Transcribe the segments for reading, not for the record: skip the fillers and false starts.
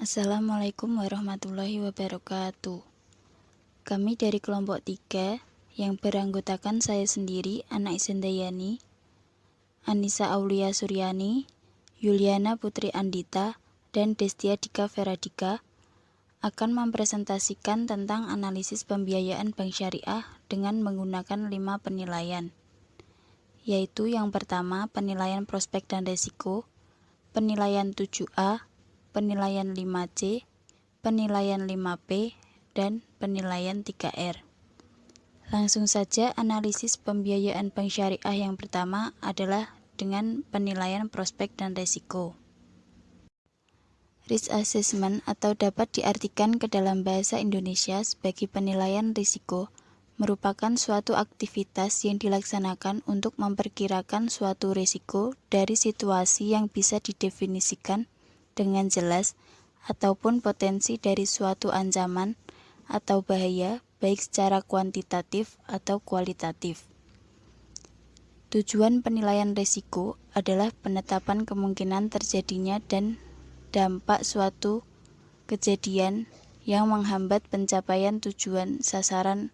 Assalamualaikum warahmatullahi wabarakatuh. Kami dari kelompok 3 yang beranggotakan saya sendiri, Ana Isendayani, Anissa Aulia Suryani, Yuliana Putri Andita, dan Destia Dika Feradika akan mempresentasikan tentang analisis pembiayaan bank syariah dengan menggunakan 5 penilaian, yaitu yang pertama penilaian prospek dan resiko, penilaian 7A, penilaian 5C, penilaian 5P, dan penilaian 3R. Langsung saja analisis pembiayaan bank syariah yang pertama adalah dengan penilaian prospek dan resiko. Risk assessment atau dapat diartikan ke dalam bahasa Indonesia sebagai penilaian risiko merupakan suatu aktivitas yang dilaksanakan untuk memperkirakan suatu risiko dari situasi yang bisa didefinisikan dengan jelas ataupun potensi dari suatu ancaman atau bahaya baik secara kuantitatif atau kualitatif. Tujuan penilaian risiko adalah penetapan kemungkinan terjadinya dan dampak suatu kejadian yang menghambat pencapaian tujuan sasaran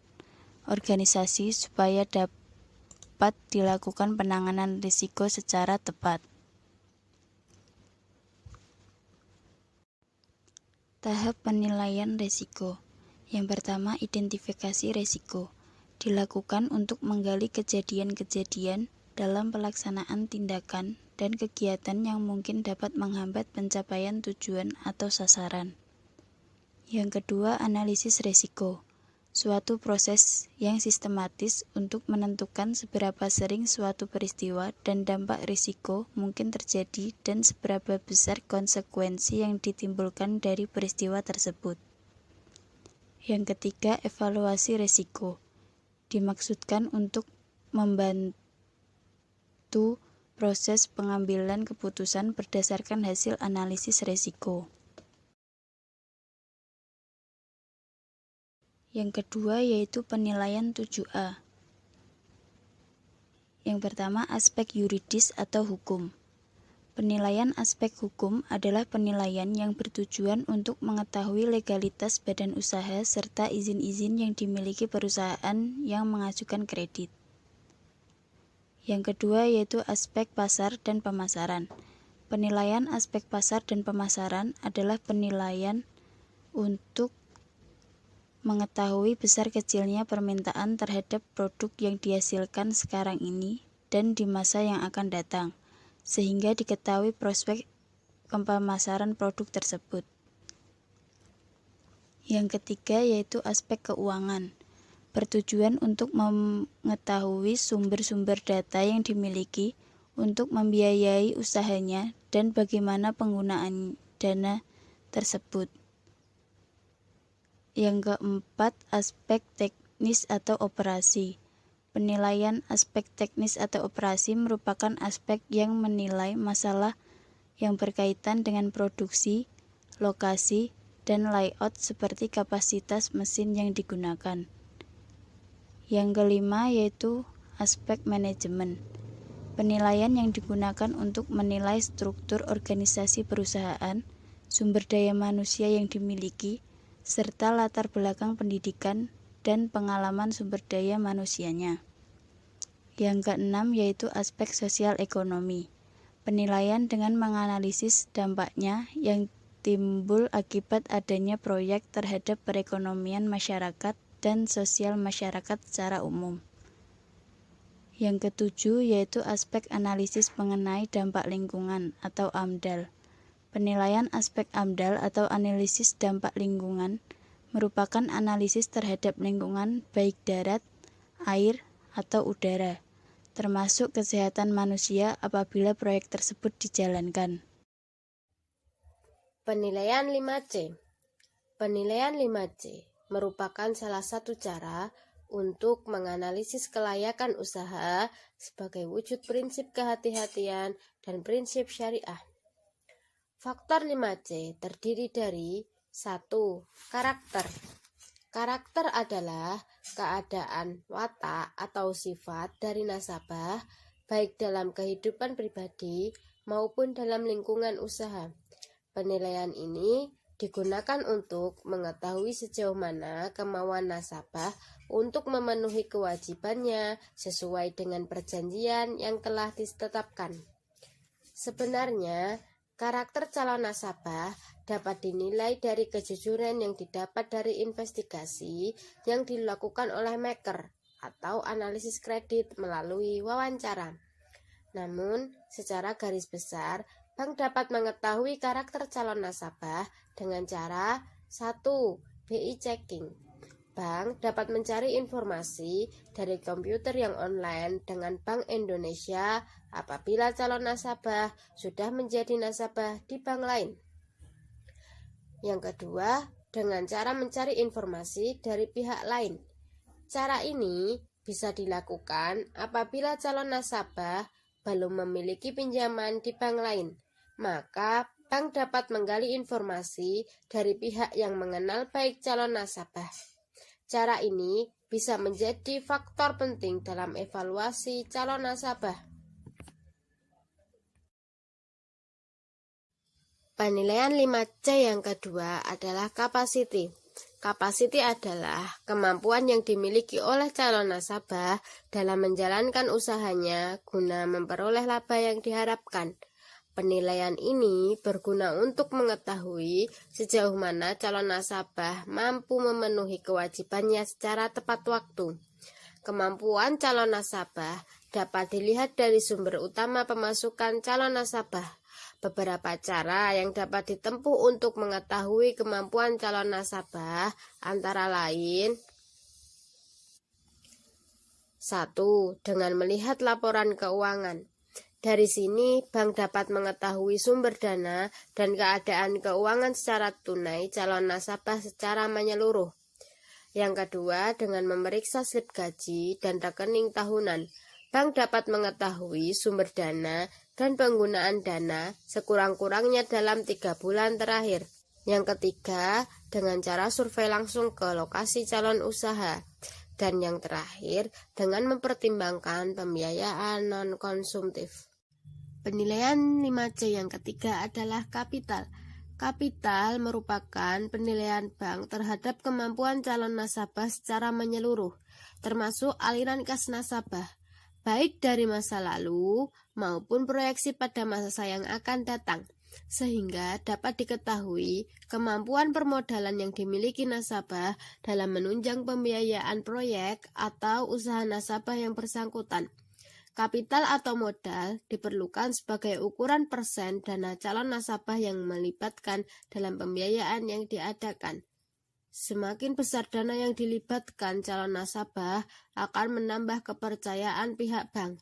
organisasi supaya dapat dilakukan penanganan risiko secara tepat. Tahap penilaian risiko. Yang pertama, identifikasi risiko. Dilakukan untuk menggali kejadian-kejadian dalam pelaksanaan tindakan dan kegiatan yang mungkin dapat menghambat pencapaian tujuan atau sasaran. Yang kedua, analisis risiko. Suatu proses yang sistematis untuk menentukan seberapa sering suatu peristiwa dan dampak risiko mungkin terjadi dan seberapa besar konsekuensi yang ditimbulkan dari peristiwa tersebut. Yang ketiga, evaluasi risiko. Dimaksudkan untuk membantu proses pengambilan keputusan berdasarkan hasil analisis risiko. Yang kedua yaitu penilaian 7A. Yang pertama, aspek yuridis atau hukum. Penilaian aspek hukum adalah penilaian yang bertujuan untuk mengetahui legalitas badan usaha serta izin-izin yang dimiliki perusahaan yang mengajukan kredit. Yang kedua yaitu aspek pasar dan pemasaran. Penilaian aspek pasar dan pemasaran adalah penilaian untuk mengetahui besar kecilnya permintaan terhadap produk yang dihasilkan sekarang ini dan di masa yang akan datang, sehingga diketahui prospek pemasaran produk tersebut. Yang ketiga yaitu aspek keuangan. Bertujuan untuk mengetahui sumber-sumber data yang dimiliki untuk membiayai usahanya dan bagaimana penggunaan dana tersebut. Yang keempat, aspek teknis atau operasi. Penilaian aspek teknis atau operasi merupakan aspek yang menilai masalah yang berkaitan dengan produksi, lokasi, dan layout seperti kapasitas mesin yang digunakan. Yang kelima yaitu aspek manajemen. Penilaian yang digunakan untuk menilai struktur organisasi perusahaan, sumber daya manusia yang dimiliki, serta latar belakang pendidikan dan pengalaman sumber daya manusianya. Yang keenam yaitu aspek sosial ekonomi. Penilaian dengan menganalisis dampaknya yang timbul akibat adanya proyek terhadap perekonomian masyarakat dan sosial masyarakat secara umum. Yang ketujuh yaitu aspek analisis mengenai dampak lingkungan atau AMDAL. Penilaian aspek AMDAL atau analisis dampak lingkungan merupakan analisis terhadap lingkungan baik darat, air, atau udara, termasuk kesehatan manusia apabila proyek tersebut dijalankan. Penilaian 5C. Penilaian 5C merupakan salah satu cara untuk menganalisis kelayakan usaha sebagai wujud prinsip kehati-hatian dan prinsip syariah. Faktor 5C terdiri dari 1. Karakter. Karakter adalah keadaan watak atau sifat dari nasabah baik dalam kehidupan pribadi maupun dalam lingkungan usaha. Penilaian ini digunakan untuk mengetahui sejauh mana kemauan nasabah untuk memenuhi kewajibannya sesuai dengan perjanjian yang telah ditetapkan. Sebenarnya, karakter calon nasabah dapat dinilai dari kejujuran yang didapat dari investigasi yang dilakukan oleh maker atau analisis kredit melalui wawancara. Namun, secara garis besar, bank dapat mengetahui karakter calon nasabah dengan cara 1. BI checking. Bank dapat mencari informasi dari komputer yang online dengan Bank Indonesia apabila calon nasabah sudah menjadi nasabah di bank lain. Yang kedua, dengan cara mencari informasi dari pihak lain. Cara ini bisa dilakukan apabila calon nasabah belum memiliki pinjaman di bank lain, maka bank dapat menggali informasi dari pihak yang mengenal baik calon nasabah. Cara ini bisa menjadi faktor penting dalam evaluasi calon nasabah. Penilaian 5C yang kedua adalah capacity. Capacity adalah kemampuan yang dimiliki oleh calon nasabah dalam menjalankan usahanya guna memperoleh laba yang diharapkan. Penilaian ini berguna untuk mengetahui sejauh mana calon nasabah mampu memenuhi kewajibannya secara tepat waktu. Kemampuan calon nasabah dapat dilihat dari sumber utama pemasukan calon nasabah. Beberapa cara yang dapat ditempuh untuk mengetahui kemampuan calon nasabah antara lain: 1. Dengan melihat laporan keuangan. Dari sini, bank dapat mengetahui sumber dana dan keadaan keuangan secara tunai calon nasabah secara menyeluruh. Yang kedua, dengan memeriksa slip gaji dan rekening tahunan. Bank dapat mengetahui sumber dana dan penggunaan dana sekurang-kurangnya dalam 3 bulan terakhir. Yang ketiga, dengan cara survei langsung ke lokasi calon usaha. Dan yang terakhir, dengan mempertimbangkan pembiayaan non-konsumtif. Penilaian 5C yang ketiga adalah kapital. Kapital merupakan penilaian bank terhadap kemampuan calon nasabah secara menyeluruh, termasuk aliran kas nasabah, baik dari masa lalu maupun proyeksi pada masa yang akan datang, sehingga dapat diketahui kemampuan permodalan yang dimiliki nasabah dalam menunjang pembiayaan proyek atau usaha nasabah yang bersangkutan. Kapital atau modal diperlukan sebagai ukuran persen dana calon nasabah yang melibatkan dalam pembiayaan yang diadakan. Semakin besar dana yang dilibatkan calon nasabah akan menambah kepercayaan pihak bank.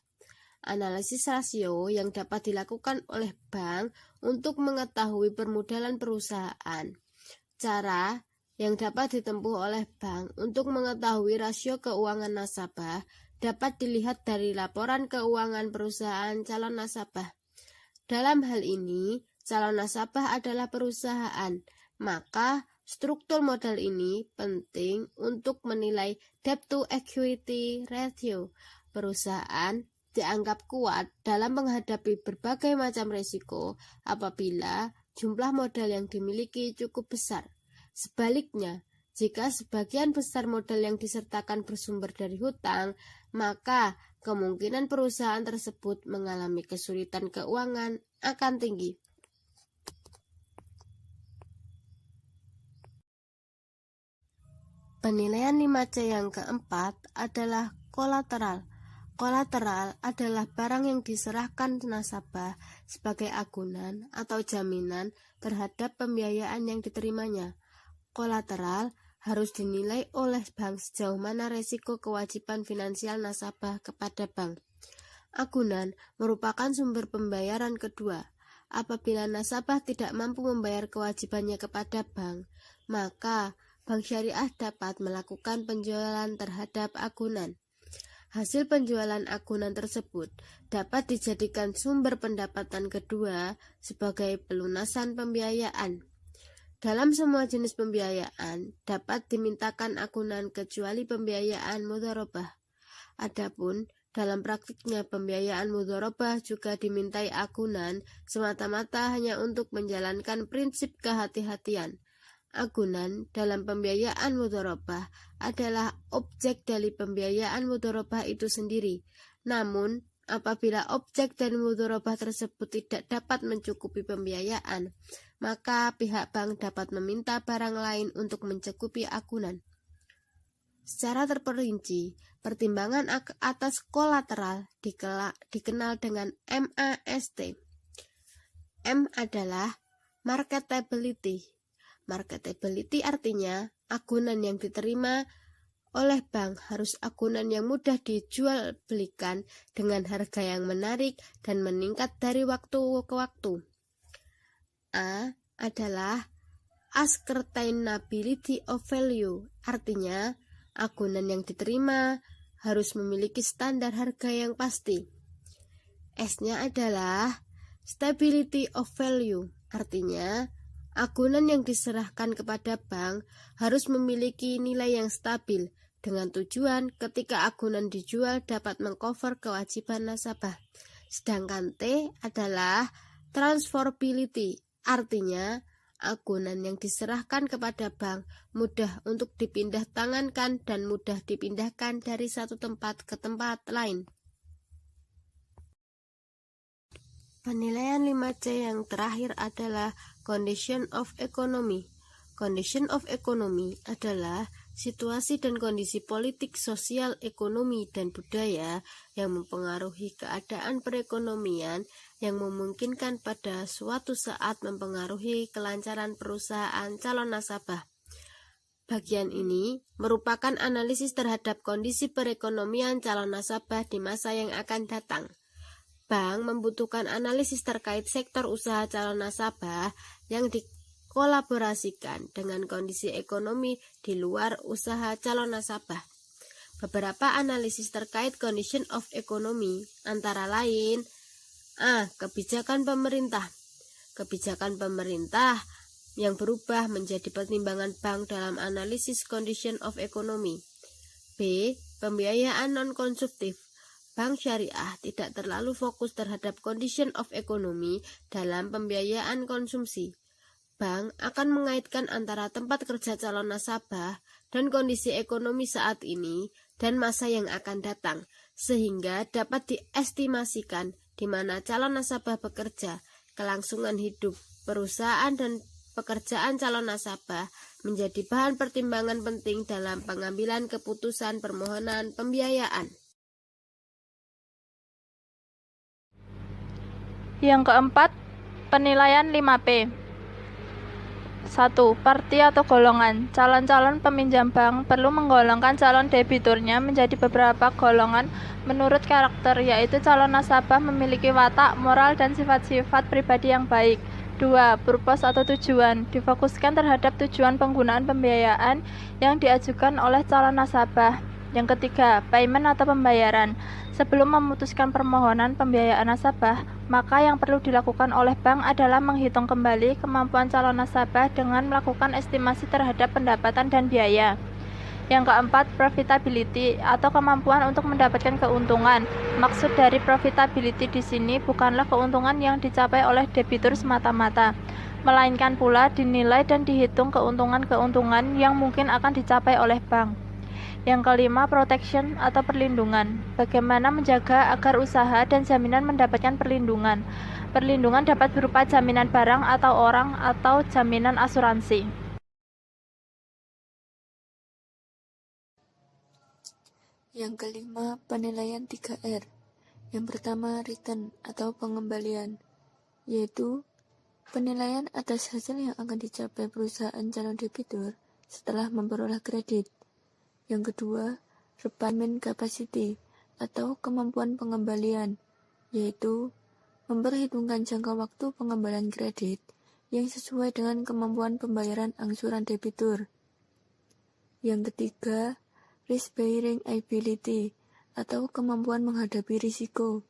Analisis rasio yang dapat dilakukan oleh bank untuk mengetahui permodalan perusahaan. Cara yang dapat ditempuh oleh bank untuk mengetahui rasio keuangan nasabah dapat dilihat dari laporan keuangan perusahaan calon nasabah. Dalam hal ini, calon nasabah adalah perusahaan, maka struktur modal ini penting untuk menilai debt to equity ratio. Perusahaan dianggap kuat dalam menghadapi berbagai macam risiko apabila jumlah modal yang dimiliki cukup besar. Sebaliknya, jika sebagian besar modal yang disertakan bersumber dari hutang, maka kemungkinan perusahaan tersebut mengalami kesulitan keuangan akan tinggi. Penilaian 5C yang keempat adalah kolateral. Kolateral adalah barang yang diserahkan nasabah sebagai agunan atau jaminan terhadap pembiayaan yang diterimanya. Kolateral harus dinilai oleh bank sejauh mana resiko kewajiban finansial nasabah kepada bank. Agunan merupakan sumber pembayaran kedua. Apabila nasabah tidak mampu membayar kewajibannya kepada bank, maka bank syariah dapat melakukan penjualan terhadap agunan. Hasil penjualan agunan tersebut dapat dijadikan sumber pendapatan kedua sebagai pelunasan pembiayaan. Dalam semua jenis pembiayaan dapat dimintakan agunan kecuali pembiayaan mudharabah. Adapun dalam praktiknya pembiayaan mudharabah juga dimintai agunan semata-mata hanya untuk menjalankan prinsip kehati-hatian. Agunan dalam pembiayaan mudharabah adalah objek dari pembiayaan mudharabah itu sendiri. Namun, apabila objek dari mudharabah tersebut tidak dapat mencukupi pembiayaan, maka pihak bank dapat meminta barang lain untuk mencukupi agunan. Secara terperinci, pertimbangan atas kolateral dikenal dengan MAST. M adalah marketability. Marketability artinya agunan yang diterima oleh bank harus agunan yang mudah dijual belikan dengan harga yang menarik dan meningkat dari waktu ke waktu. A adalah ascertainability of value, artinya agunan yang diterima harus memiliki standar harga yang pasti. S-nya adalah stability of value, artinya agunan yang diserahkan kepada bank harus memiliki nilai yang stabil dengan tujuan ketika agunan dijual dapat mengcover kewajiban nasabah. Sedangkan T adalah transferability, artinya agunan yang diserahkan kepada bank mudah untuk dipindah tangankan dan mudah dipindahkan dari satu tempat ke tempat lain. Penilaian 5C yang terakhir adalah Condition of Economy. Condition of Economy adalah situasi dan kondisi politik, sosial, ekonomi, dan budaya yang mempengaruhi keadaan perekonomian yang memungkinkan pada suatu saat mempengaruhi kelancaran perusahaan calon nasabah. Bagian ini merupakan analisis terhadap kondisi perekonomian calon nasabah di masa yang akan datang. Bank membutuhkan analisis terkait sektor usaha calon nasabah yang dikolaborasikan dengan kondisi ekonomi di luar usaha calon nasabah. Beberapa analisis terkait condition of economy antara lain: A. Kebijakan pemerintah. Kebijakan pemerintah yang berubah menjadi pertimbangan bank dalam analisis condition of economy. B. Pembiayaan non-konsumtif. Bank syariah tidak terlalu fokus terhadap condition of economy dalam pembiayaan konsumsi. Bank akan mengaitkan antara tempat kerja calon nasabah dan kondisi ekonomi saat ini dan masa yang akan datang, sehingga dapat diestimasikan di mana calon nasabah bekerja, kelangsungan hidup perusahaan dan pekerjaan calon nasabah menjadi bahan pertimbangan penting dalam pengambilan keputusan permohonan pembiayaan. Yang keempat, penilaian 5P. 1. Parti atau golongan. Calon-calon peminjam bank perlu menggolongkan calon debiturnya menjadi beberapa golongan menurut karakter, yaitu calon nasabah memiliki watak, moral, dan sifat-sifat pribadi yang baik. 2. Purpose atau tujuan. Difokuskan terhadap tujuan penggunaan pembiayaan yang diajukan oleh calon nasabah. Yang ketiga, payment atau pembayaran. Sebelum memutuskan permohonan pembiayaan nasabah, maka yang perlu dilakukan oleh bank adalah menghitung kembali kemampuan calon nasabah dengan melakukan estimasi terhadap pendapatan dan biaya. Yang keempat, profitability atau kemampuan untuk mendapatkan keuntungan. Maksud dari profitability di sini bukanlah keuntungan yang dicapai oleh debitur semata-mata, melainkan pula dinilai dan dihitung keuntungan-keuntungan yang mungkin akan dicapai oleh bank. Yang kelima, protection atau perlindungan. Bagaimana menjaga agar usaha dan jaminan mendapatkan perlindungan. Perlindungan dapat berupa jaminan barang atau orang atau jaminan asuransi. Yang kelima, penilaian 3R. Yang pertama, return atau pengembalian, yaitu penilaian atas hasil yang akan dicapai perusahaan calon debitur setelah memperoleh kredit. Yang kedua, repayment capacity atau kemampuan pengembalian, yaitu memperhitungkan jangka waktu pengembalian kredit yang sesuai dengan kemampuan pembayaran angsuran debitur. Yang ketiga, risk bearing ability atau kemampuan menghadapi risiko,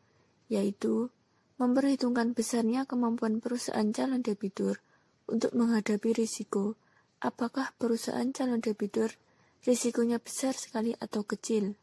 yaitu memperhitungkan besarnya kemampuan perusahaan calon debitur untuk menghadapi risiko, apakah perusahaan calon debitur risikonya besar sekali atau kecil.